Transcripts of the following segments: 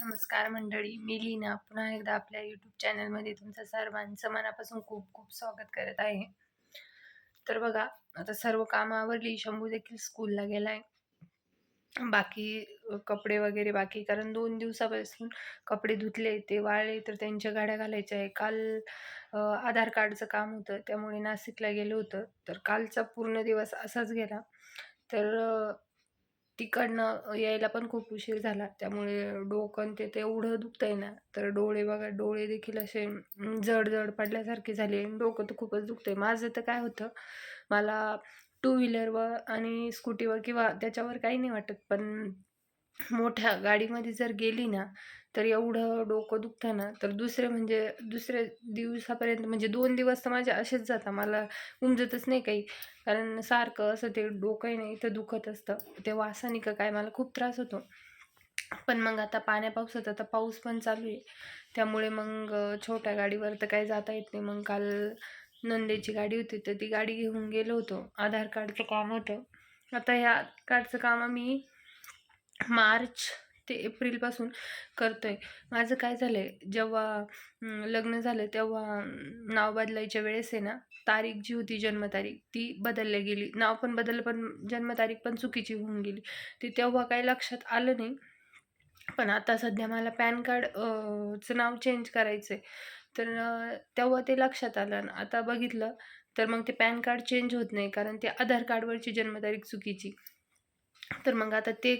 नमस्कार मंडळी, मी लीना पुन्हा एकदा आपल्या यूट्यूब चॅनलमध्ये तुमचं सर्वांचं मनापासून खूप खूप स्वागत करत आहे. तर बघा, आता सर्व कामं आवरली. शंभू देखील स्कूलला गेलाय. बाकी कपडे वगैरे बाकी, कारण 2 दिवसापासून कपडे धुतले, ते वाळले, तर त्यांच्या घड्या घालायच्या आहे. काल आधार कार्डचं काम होतं, त्यामुळे नाशिकला गेलो होतो. तर कालचा पूर्ण दिवस असाच गेला. तर तिकडनं यायला पण खूप उशीर झाला. त्यामुळे डोकं आणि ते तर एवढं दुखतंय ना, तर डोळे बघा, डोळे देखील असे जड-जड पडल्यासारखे झाले. डोकं तर खूपच दुखतंय. माझं तर काय होतं, मला टू व्हीलरवर आणि स्कूटीवर किंवा त्याच्यावर काही नाही वाटत. पण मोठ्या गाडीमध्ये जर गेली ना, तर एवढं डोकं दुखतं ना, तर दुसऱ्या दिवसापर्यंत म्हणजे 2 दिवस तर माझे असेच जातात. मला उमजतच नाही काही. कारण सारखं असं ते डोकं आहे ना, इथं दुखत असतं. ते वासाने का काय मला खूप त्रास होतो. पण मग आता पाण्या-पावसात, आता पाऊस पण चालू आहे. त्यामुळे मग छोट्या गाडीवर तर काही जाता येत नाही. मग काल नंदेची गाडी होती, तर ती गाडी घेऊन गेलो होतो. आधार कार्डचं काम होतं. आता ह्या कार्डचं काम आम्ही मार्च ते एप्रिलपासून करतोय. माझं काय झालंय, जेव्हा लग्न झालं तेव्हा नाव बदलायच्या वेळेस आहे ना, तारीख जी होती जन्मतारीख ती बदलली गेली. नाव पण बदललं, पण जन्मतारीख पण चुकीची होऊन गेली. ते तेव्हा काही लक्षात आलं नाही. पण आता सध्या मला पॅन कार्ड चं नाव चेंज करायचं आहे. तर तेव्हा ते लक्षात आलं आणि आता बघितलं, तर मग ते पॅन कार्ड चेंज होत नाही, कारण ते आधार कार्डवरची जन्मतारीख चुकीची. तर मग आता ते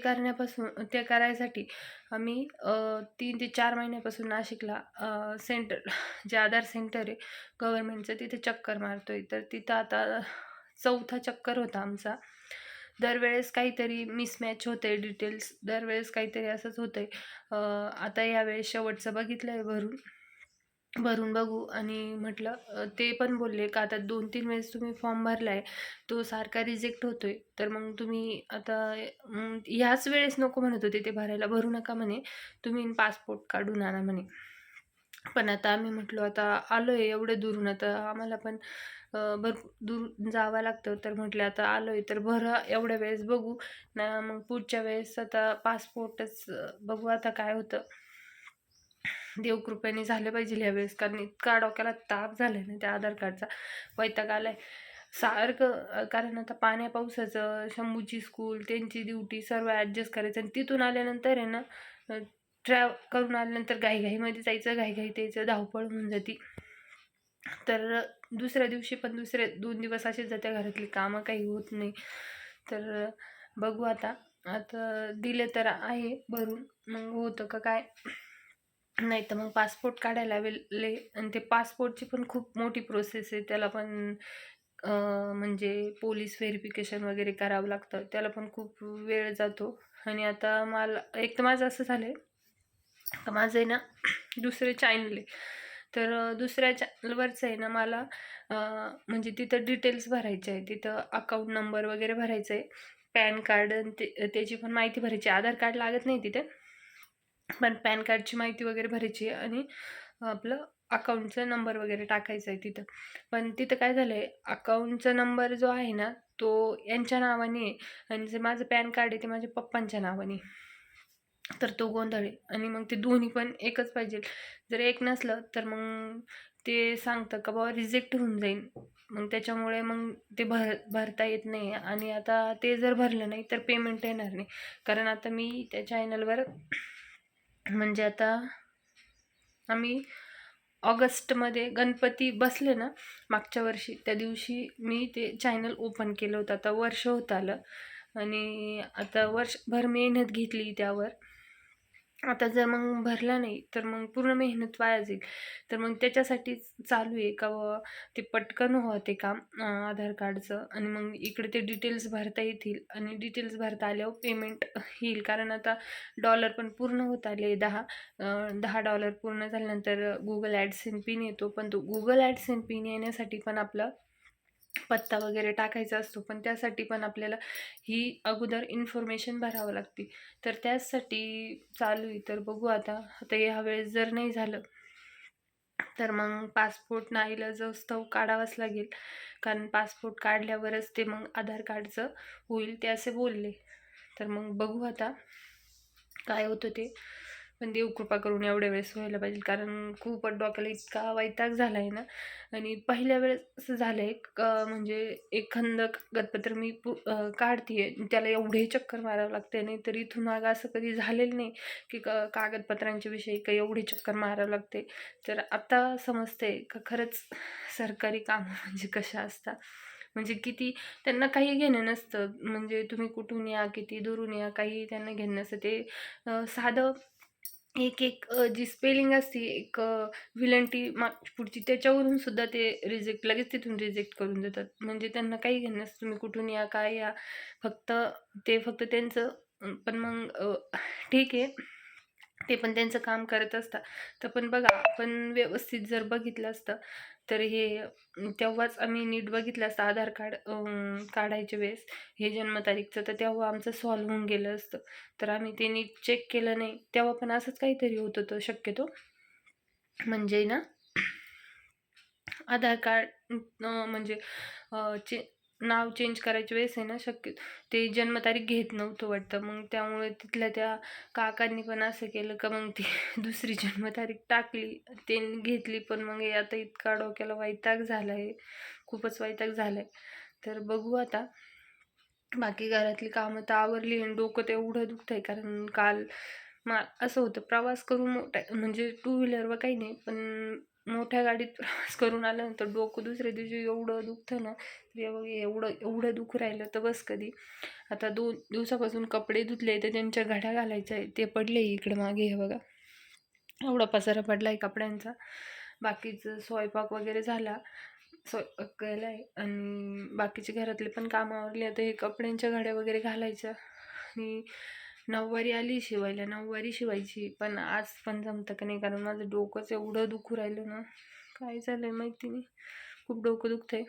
करायसाठी आम्ही 3 ते 4 महिन्यापासून नाशिकला सेंटर जे आधार सेंटर आहे गव्हर्नमेंटचं, तिथे चक्कर मारतोय. तर तिथं आता चौथा चक्कर होता आमचा. दरवेळेस काहीतरी मिसमॅच होतंय डिटेल्स, दरवेळेस काहीतरी असंच होतंय. आता यावेळेस शेवटचं बघितलंय भरून. भरून बघू आणि म्हटलं ते पण बोलले का आता 2-3 वेळेस तुम्ही फॉर्म भरलाय, तो सारखा रिजेक्ट होतोय. तर मग तुम्ही आता ह्याच वेळेस नको म्हणत होते ते भरायला, भरू नका म्हणे. तुम्ही पासपोर्ट काढून आणा म्हणे. पण आता आम्ही म्हटलो आता आलोय एवढं दुरून, आता आम्हाला पण भरपूर दूर जावं लागतं. तर म्हटले आता आलोय तर भरा एवढ्या वेळेस बघू. ना मग पुढच्या वेळेस आता पासपोर्टच बघू आता काय होतं. देवकृपेने झालं पाहिजे यावेळेस, कारण इतका डोक्याला ताप झालाय ना त्या आधार कार्डचा, वैताग आलाय. सारखं कारण आता पाण्या-पावसाचं, शंभूची स्कूल, त्यांची ड्युटी सर्व ॲडजस्ट करायचं आणि तिथून आल्यानंतर आहे ना, करून आल्यानंतर घाईघाईमध्ये जायचं, घाईघाईत यायचं, धावपळ होऊन जाती. तर दुसऱ्या दिवशी पण दुसरे 2 दिवस असेच जाते, घरातली कामं काही होत नाही. तर बघू आता. आता दिले तर आहे भरून, मग होतं का काय? नाहीतर मग पासपोर्ट काढायला लावेल आणि ते पासपोर्टची पण खूप मोठी प्रोसेस आहे. त्याला पण म्हणजे पोलीस व्हेरिफिकेशन वगैरे करावं लागतं. त्याला पण खूप वेळ जातो आणि आता मला एक तर माझं असं झालंय, का माझं आहे ना दुसरे चॅनल आहे. तर दुसऱ्या चॅनलवरचं आहे ना मला म्हणजे तिथं डिटेल्स भरायचे आहे. तिथं अकाउंट नंबर वगैरे भरायचा आहे. पॅन कार्ड आणि त्याची पण माहिती भरायची. आधार कार्ड लागत नाही तिथे. पण पॅन कार्डची माहिती वगैरे भरायची आहे आणि आपलं अकाउंटचा नंबर वगैरे टाकायचा आहे तिथं. पण तिथं काय झालं आहे, अकाउंटचा नंबर जो आहे ना, तो यांच्या नावाने आहे आणि जे माझं पॅन कार्ड आहे ते माझ्या पप्पांच्या नावाने. तर तो गोंधळ आहे आणि मग ते दोन्ही पण एकच पाहिजे. जर एक नसलं तर मग ते सांगतं का बाबा रिजेक्ट होऊन जाईल. मग त्याच्यामुळे मग ते भरता येत नाही आणि आता ते जर भरलं नाही तर पेमेंट येणार नाही. कारण आता मी त्या चॅनलवर म्हणजे आता आम्ही ऑगस्टमध्ये गणपती बसले ना मागच्या वर्षी, त्या दिवशी मी ते चॅनल ओपन केलं होतं. आता वर्ष होत आलं आणि आता वर्षभर मेहनत घेतली त्यावर. आता जर मग भरला नाही तर मग पूर्ण मेहनत वाया जाईल. तर मग त्याच्यासाठीच चालू आहे का बाबा ते पटकन व्हावं ते काम आधार कार्डचं आणि मग इकडे ते डिटेल्स भरता येतील आणि डिटेल्स भरता आल्यावर पेमेंट येईल. कारण आता डॉलर पण पूर्ण होत आले 10 पूर्ण झाल्यानंतर Google ॲडसेन्स पिन येतो. पण तो Google ॲडसेन्स पिन येण्यासाठी पण आपला पत्ता वगैरे टाकायचा असतो. पण त्यासाठी पण आपल्याला ही अगोदर इन्फॉर्मेशन भरावं लागते. तर त्याचसाठी चालू आहे. तर बघू आता. आता ह्यावेळेस जर नाही झालं तर मग पासपोर्ट नाईलाजास्तव काढावाच लागेल. कारण पासपोर्ट काढल्यावरच ते मग आधार कार्डचं होईल ते असे बोलले. तर मग बघू आता काय होतं ते. पण देव कृपा करून एवढ्या वेळेस व्हायला पाहिजे, कारण खूपच डोक्याला इतका वैताग झाला आहे ना. आणि पहिल्या वेळेस असं झालं आहे म्हणजे एक खंद कागदपत्र मी काढते, त्याला एवढे चक्कर मारावं लागते. नाही तर इथून मागं असं कधी झालेलं नाही की कागदपत्रांच्या विषयी काही एवढी चक्कर मारावं लागते. तर आता समजते का खरंच सरकारी कामं म्हणजे कशा असतात. म्हणजे किती त्यांना काही घेणं नसतं, म्हणजे तुम्ही कुठून या, किती दुरून या, काही त्यांना घेणं नसतं. ते साधं एक एक जी स्पेलिंग असते, एक विलंटी पुढची, त्याच्यावरून सुद्धा ते लगेच तिथून रिजेक्ट करून देतात. म्हणजे त्यांना काही घेणं नसतं, तुम्ही कुठून या, काय या. फक्त फक्त त्यांचं पण मग ठीक आहे, ते पण त्यांचं काम करत असतात. तर पण बघा, आपण व्यवस्थित जर बघितलं असतं तर हे तेव्हाच आम्ही नीट बघितलं असतं आधार कार्ड काढायच्या वेळेस हे जन्मतारीखचं, तर तेव्हा आमचं सॉल्व्ह होऊन गेलं असतं. तर आम्ही ते नीट चेक केलं नाही, तेव्हा पण असंच काहीतरी होत होतं शक्यतो. म्हणजे ना, आधार कार्ड म्हणजे नाव चेंज करायच्या वेळेस आहे ना, ते जन्मतारीख घेत नव्हतं वाटतं. मग त्यामुळे तिथल्या त्या काकांनी पण असं केलं का मग ती दुसरी जन्मतारीख टाकली, ते घेतली. पण मग हे आता इतका डोक्याला वैताग झाला आहे, खूपच वैताग झाला आहे. तर बघू आता. बाकी घरातली कामं तर आवरली आणि डोकं तर एवढं दुखतं आहे, कारण काल असं होतं प्रवास करून म्हणजे टू व्हीलरवर काही नाही, पण मोठ्या गाडीत प्रवास करून आल्यानंतर डोकं दुसऱ्या दिवशी एवढं दुखतं ना. एवढं एवढं दुखू राहिलं तर बस कधी. आता 2 दिवसापासून कपडे धुतले, तर त्यांच्या घड्या घालायच्या आहे, ते पडले इकडं मागे, हे बघा एवढा पसारा पडला आहे कपड्यांचा. बाकीचं स्वयंपाक वगैरे झाला, स्वयंपाक केला आहे आणि बाकीचे घरातले पण कामं आवरली. आता हे कपड्यांच्या घड्या वगैरे घालायच्या आणि नऊवारी आली शिवायला, नऊवारी शिवायची. पण आज पण जमतं का नाही, कारण माझं डोकंच एवढं दुखू राहिलं ना, काय झालं आहे माहिती नाही, खूप डोकं दुखतं आहे.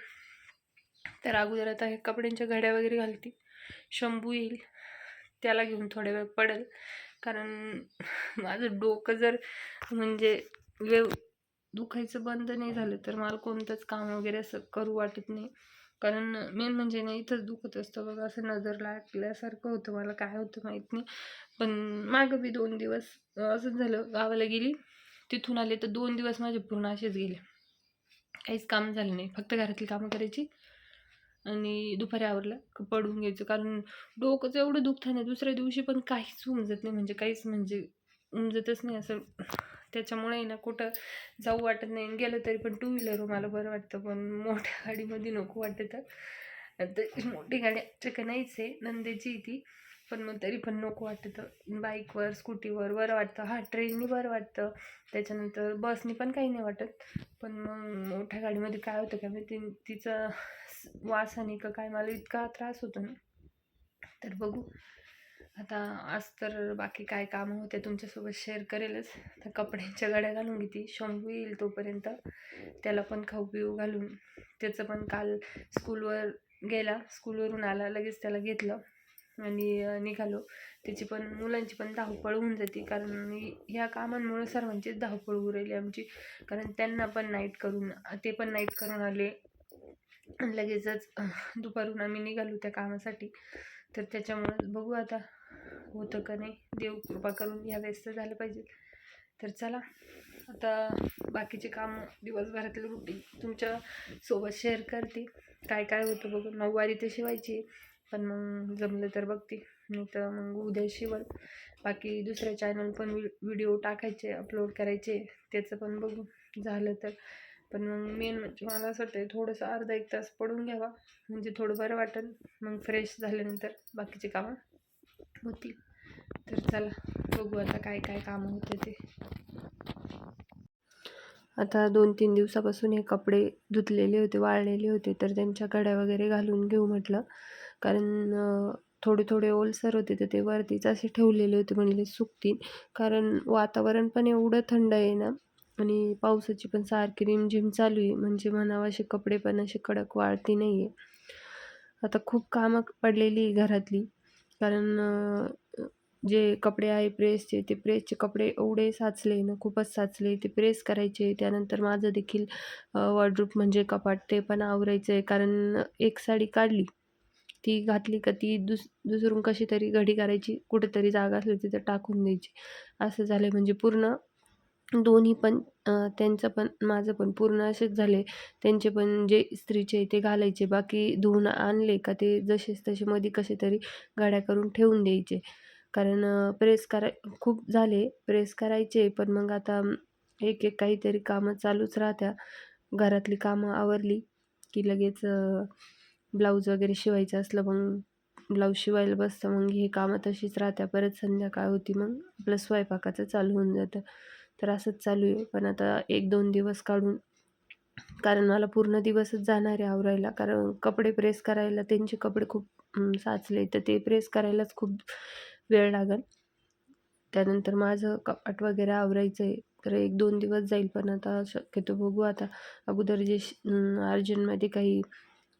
तर अगोदर आता हे कपड्यांच्या घड्या वगैरे घालते. शंभू येईल, त्याला घेऊन थोड्या वेळ पडेल, कारण माझं डोकं जर म्हणजे दुखायचं बंद नाही झालं तर मला कोणतंच काम वगैरे असं करू वाटत नाही. कारण मेन म्हणजे ना, इथंच दुखत असतं बघा, असं नजर लागल्यासारखं होतं मला, काय होतं माहीत नाही. पण मागं बी 2 दिवस असंच झालं, गावाला गेली, तिथून आले तर 2 दिवस माझे पूर्ण असेच गेले, काहीच काम झालं नाही. फक्त घरातली कामं करायची आणि दुपारी आवरलं पडून घ्यायचं, कारण डोकंच एवढं दुखतं ना, दुसऱ्या दिवशी पण काहीच उमजत नाही, म्हणजे काहीच म्हणजे उमजतच नाही असं. त्याच्यामुळे ना कुठं जाऊ वाटत नाही, आणि गेलं तरी पण टू व्हीलर मला बरं वाटतं, पण मोठ्या गाडीमध्ये नको वाटतं. तर मोठी गाडी आमच्याकडे नाहीच आहे, नंदेची ती, पण मग तरी पण नको वाटतं. बाईकवर, स्कूटीवर बरं वाटतं, हां ट्रेननी बरं वाटतं, त्याच्यानंतर बसनी पण काही नाही वाटत. पण मग मोठ्या गाडीमध्ये काय होतं का मी तिचं वासाने का काय मला इतका त्रास होतो ना. तर बघू आता. आज तर बाकी काय कामं होते तुमच्यासोबत शेअर करेलच. तर कपड्यांच्या घड्या घालून घेते, शंभू येईल तोपर्यंत त्याला पण खाऊ पिऊ घालून. त्याचं पण काल स्कूलवरून आला, लगेच त्याला घेतलं आणि निघालो. त्याची पण मुलांची पण धावपळ होऊन जाते, कारण ह्या कामांमुळे सर्वांचीच धावपळ होऊ राहिली आमची. कारण त्यांना पण ते पण नाईट करून आले, लगेचच दुपारून आम्ही निघालो त्या कामासाठी. तर त्याच्यामुळे बघू आता होतं का नाही, देव कृपा करून या वेळेस तर झालं पाहिजे. तर चला आता बाकीचे काम दिवसभरातलं रुटीन तुमच्या सोबत शेअर करते, काय काय होतं बघू. नऊवारी तर शिवायची, पण मग जमलं तर बघते, नाही तर मग उद्या शिवल. बाकी दुसऱ्या चॅनल पण व्हिडिओ टाकायचे, अपलोड करायचे, त्याचं पण बघू झालं तर. पण मग मेन म्हणजे मला असं वाटतं थोडंसं अर्धा 1 तास पडून घ्यावा, म्हणजे थोडं बरं वाटेल. मग फ्रेश झाल्यानंतर बाकीचे कामं होतील. तर चला बघू आता काय काय कामं होते ते. आता 2-3 दिवसापासून हे कपडे धुतलेले होते, वाळलेले होते, तर त्यांच्या घड्या वगैरे घालून घेऊ म्हटलं. कारण थोडे थोडे ओलसर होते, तर ते वरतीच असे ठेवलेले होते, म्हणले सुकतील. कारण वातावरण पण एवढं थंड आहे ना, आणि पावसाची पण सारखी रिमझिम चालू आहे, म्हणजे म्हणावं असे कपडे पण असे कडक वाळती नाही आहे. आता खूप कामं पडलेली घरातली, कारण जे कपडे आहे प्रेसचे, ते प्रेसचे कपडे एवढे साचले ना, खूपच साचले, ते प्रेस करायचे. त्यानंतर माझं देखील वॉर्डरोब म्हणजे कपाट ते पण आवरायचं आहे, कारण एक साडी काढली ती घातली का ती दुसरून कशी तरी घडी करायची, कुठेतरी जागा असली तिथं टाकून द्यायची. असं झालं म्हणजे पूर्ण दोन्ही पण त्यांचं पण माझं पण पूर्ण असेच झाले. त्यांचे पण जे इस्त्रीचे ते घालायचे, बाकी धुवून आणले का ते जसेच तसे मध्ये कसे तरी घड्या करून ठेवून द्यायचे. कारण प्रेस खूप झाले, प्रेस करायचे, पण मग आता एक काहीतरी कामं चालूच राहत्या. घरातली कामं आवरली की लगेच ब्लाऊज वगैरे शिवायचं असलं मग ब्लाऊज शिवायला बसतं. मग ही कामं तशीच राहत्या. परत संध्याकाळ होती मग आपलं स्वयंपाकाचं चालू होऊन जातं. तर असंच चालू आहे. पण आता 1-2 दिवस काढून, कारण मला पूर्ण दिवसच जाणार आहे आवरायला. कारण कपडे प्रेस करायला त्यांचे कपडे खूप साचले, तर ते प्रेस करायलाच खूप वेळ लागेल. त्यानंतर माझं कपाट वगैरे आवरायचं आहे. तर 1-2 दिवस जाईल. पण आता शक्यतो बघू आता अगोदर जे अर्जंटमध्ये काही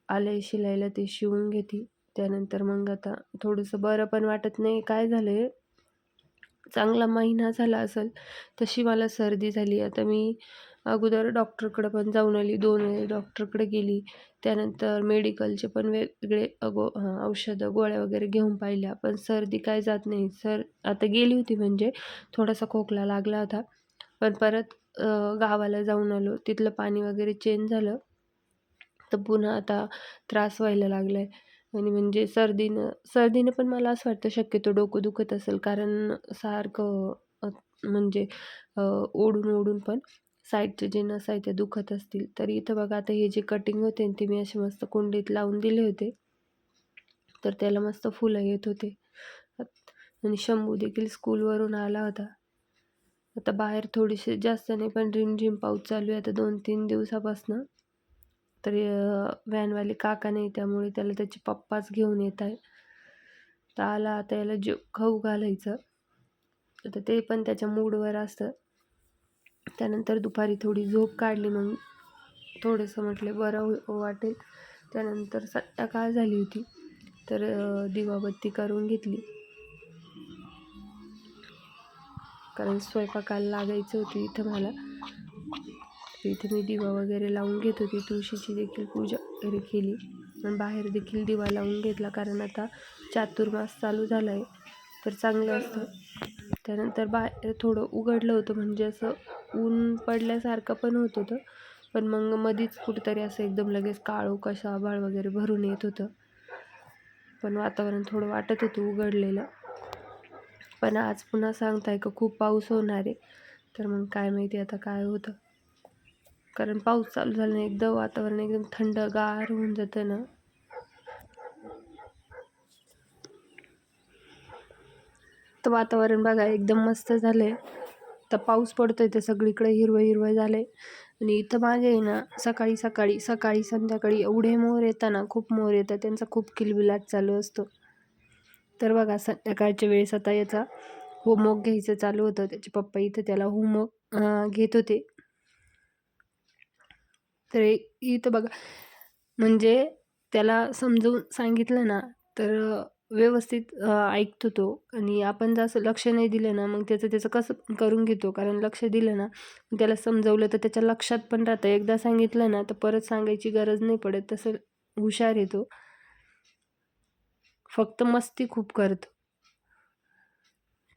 आलंय शिलायला ते शिवून घेते. त्यानंतर मग आता थोडंसं बरं पण वाटत नाही. काय झालंय, चांगला महिना झाला असेल तशी मला सर्दी झाली. आता मी अगोदर डॉक्टरकडे पण जाऊन आली. 2 वेळेस डॉक्टरकडे गेली. त्यानंतर मेडिकलचे पण वेगवेगळे औषधं, गोळ्या वगैरे घेऊन पाहिल्या. पण सर्दी काय जात नाही. आता गेली होती म्हणजे थोडासा खोकला लागला होता. पण परत गावाला जाऊन आलो. तिथलं पाणी वगैरे चेंज झालं. तर पुन्हा आता त्रास व्हायला लागलाय. आणि म्हणजे सर्दीनं पण मला असं वाटतं शक्यतो डोकं दुखत असेल, कारण सारखं म्हणजे ओढून पण साईडचे जे नस आहे ते दुखत असतील. तर इथं बघा आता हे जे कटिंग होते ते मी असे मस्त कुंडीत लावून दिले होते. तर त्याला मस्त फुलं येत होते. आणि शंभू देखील स्कूलवरून आला होता. आता बाहेर थोडीशी जास्त नाही पण रिमझिम पाऊस चालू आहे आता 2-3 दिवसापासनं. तर व्हॅनवाले काका नाही, त्यामुळे त्याला त्याचे पप्पाच घेऊन येत आहे. तर आला आता याला खाऊ घालायचं. आता ते पण त्याच्या मूडवर असतं. त्यानंतर दुपारी थोडी झोप काढली, मग थोडंसं म्हटलं बरं वाटेल. त्यानंतर संध्याकाळ झाली होती, तर दिवाबत्ती करून घेतली. कारण स्वयंपाकाला लागायचं होती इथं मला. तर इथे मी दिवा वगैरे लावून घेत होती. तुळशीची देखील पूजा वगैरे केली. आणि बाहेर देखील दिवा लावून घेतला, कारण आता चातुर्मास चालू झाला आहे, तर चांगलं असतं. त्यानंतर बाहेर थोडं उघडलं होतं, म्हणजे असं ऊन पडल्यासारखं पण होत होतं. पण मग मधीच कुठेतरी असं एकदम लगेच काळोख असं आभाळ वगैरे भरून येत होतं. पण वातावरण थोडं वाटत होतं उघडलेलं. पण आज पुन्हा सांगताय का खूप पाऊस होणार आहे. तर मग काय माहिती आता काय होतं. कारण पाऊस चालू झाल्याने एकदम वातावरण एकदम थंडगार होऊन जातं ना. तर वातावरण बघा एकदम मस्त झालंय. तर पाऊस पडतोय तर सगळीकडे हिरवं हिरवं झालंय. आणि इथं मागे आहे ना सकाळी संध्याकाळी एवढे मोर येतात ना, खूप मोर येतात. त्यांचा खूप किलबिलाट चालू असतो. तर बघा संध्याकाळच्या वेळेस आता याचा होमवर्क घ्यायचं चालू होतं. त्याचे पप्पा इथं त्याला होमवर्क घेत होते. तर इथं बघा, म्हणजे त्याला समजवून सांगितलं ना तर व्यवस्थित ऐकतो तो. आणि आपण जर असं लक्ष नाही दिलं ना, मग त्याचं कसं करून घेतो. कारण लक्ष दिलं ना, त्याला समजवलं तर त्याच्या लक्षात पण राहतं. एकदा सांगितलं ना तर परत सांगायची गरज नाही पडत. तसं हुशार आहे तो. फक्त मस्ती खूप करतो.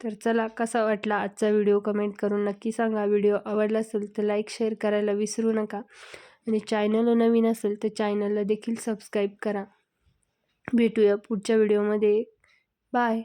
तर चला, कसा वाटला आजचा व्हिडिओ कमेंट करून नक्की सांगा. व्हिडिओ आवडला असेल तर लाईक शेअर करायला विसरू नका. आणि चॅनल नवीन असेल तर चॅनलला देखील सबस्क्राईब करा. भेटूया पुढच्या व्हिडिओमध्ये. बाय.